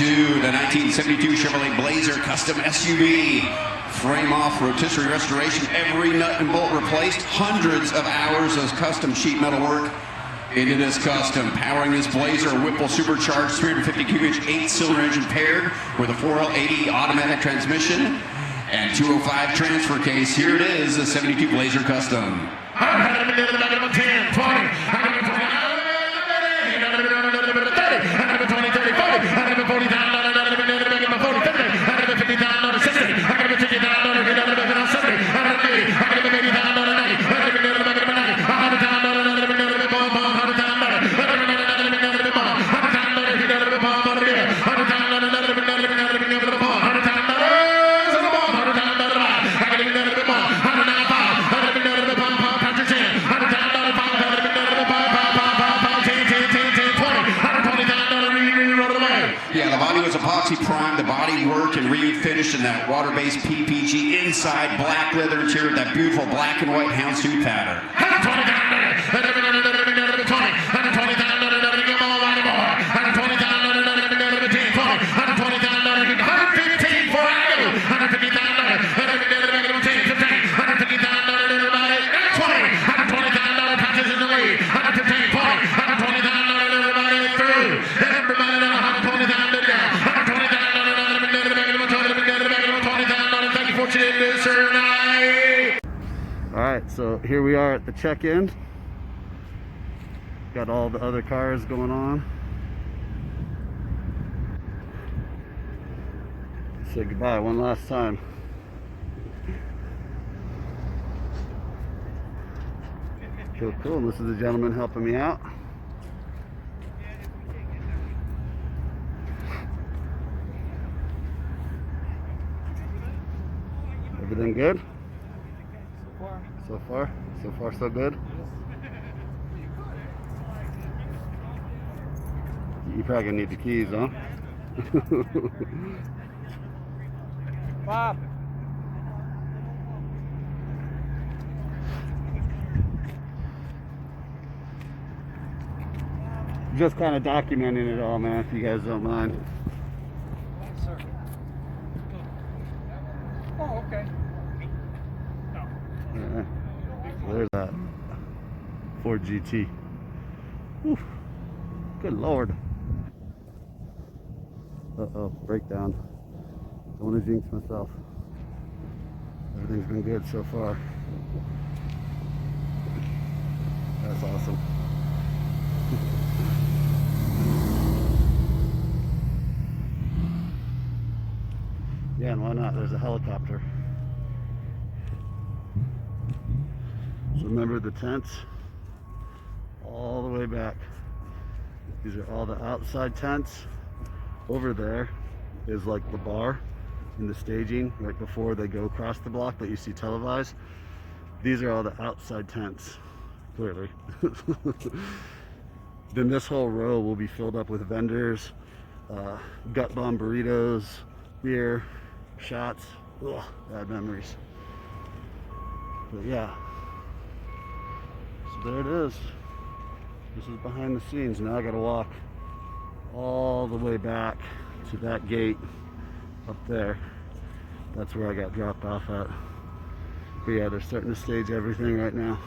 to the 1972 Chevrolet Blazer Custom SUV. Frame off, rotisserie restoration, every nut and bolt replaced, hundreds of hours of custom sheet metal work into this custom. Powering this Blazer, Whipple supercharged 350 cubic 8-cylinder engine paired with a 4L80 automatic transmission and 205 transfer case. Here it is, the 72 Blazer Custom. 10, epoxy primed, the body work and refinish in that water-based PPG inside, black leather interior, that beautiful black and white houndstooth pattern. Alright, so here we are at the check-in. Got all the other cars going on. Say goodbye one last time. Cool, cool. This is the gentleman helping me out. Everything good? So far so good. You probably gonna need the keys, huh? Bob. Just kind of documenting it all, man, if you guys don't mind. Thanks, sir. Oh, okay. Yeah. So there's that Ford GT. Whew. Good Lord. Uh-oh, breakdown. Don't want to jinx myself. Everything's been good so far. That's awesome. Yeah, and why not? There's a helicopter. So remember the tents all the way back. These are all the outside tents. Over there is like the bar and the staging right before they go across the block that you see televised. These are all the outside tents, clearly. Then this whole row will be filled up with vendors, gut bomb burritos, beer, shots. Ugh, bad memories. But yeah. So there it is. This is behind the scenes. Now I gotta walk all the way back to that gate up there. That's where I got dropped off at. But yeah, they're starting to stage everything right now.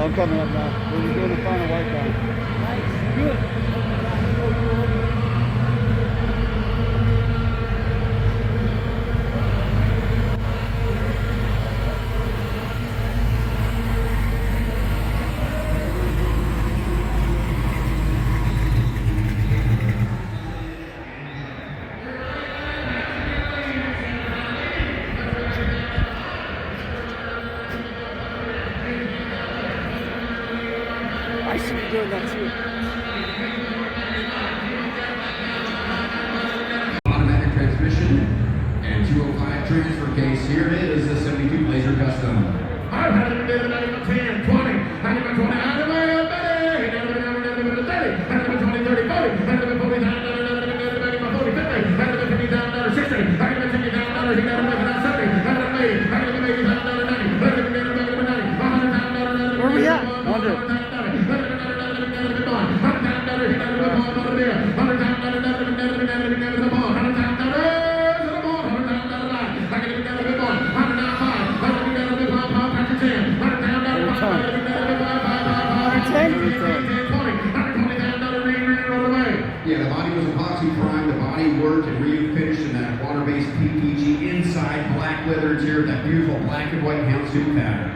I'm coming up now. We're doing the final white down. Nice. Good. I should be doing that too. Automatic transmission and 205 transfer case. Here it is, the 72 Blazer Custom. I've had him do 10, 20, had him 20, had him 30, had him 20, 30, 40, had him 40, 60, had him 50 down, 60, had him 70, had him 80, had him 80 down, 90, had him 90, Where we at? 100. Yeah, the body was epoxy primed, the body worked and refinished in that water-based PPG inside black leather interior, that beautiful black and white houndstooth pattern.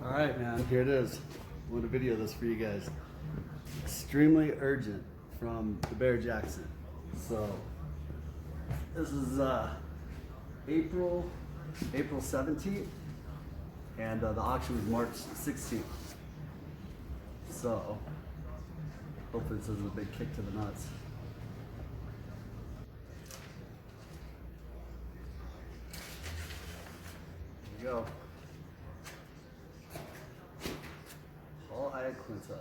Alright man, here it is. I want to video this for you guys. Extremely urgent from the Bear Jackson. So this is April 17th and the auction was March 16th. So hopefully this isn't a big kick to the nuts. There you go. Quinta.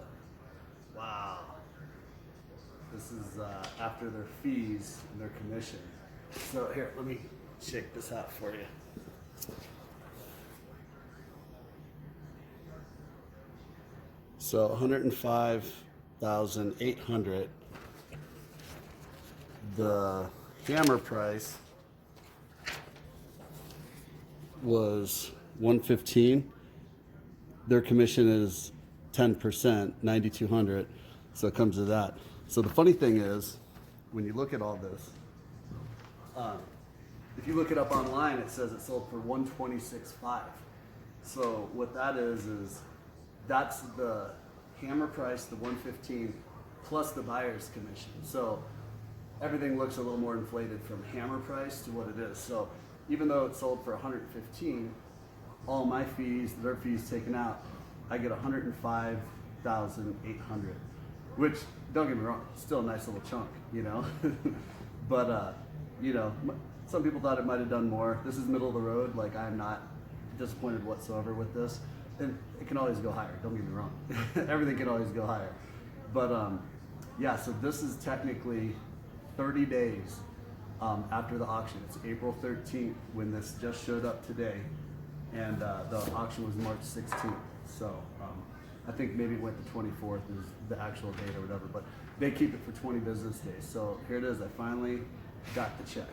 Wow. This is after their fees and their commission. So here, let me shake this out for you. So 105,800. The hammer price was 115. Their commission is 10%, 9,200, so it comes to that. So the funny thing is, when you look at all this, if you look it up online, it says it sold for 126.5. So what that is that's the hammer price, the 115, plus the buyer's commission. So everything looks a little more inflated from hammer price to what it is. So even though it sold for 115, all my fees, their fees taken out, I get 105,800, which, don't get me wrong, still a nice little chunk, you know. But you know, some people thought it might have done more. This is middle of the road. Like, I'm not disappointed whatsoever with this. And it can always go higher. Don't get me wrong. Everything can always go higher. But yeah. So this is technically 30 days after the auction. It's April 13th when this just showed up today, and the auction was March 16th. So I think maybe it went to 24th is the actual date or whatever, but they keep it for 20 business days. So here it is, I finally got the check.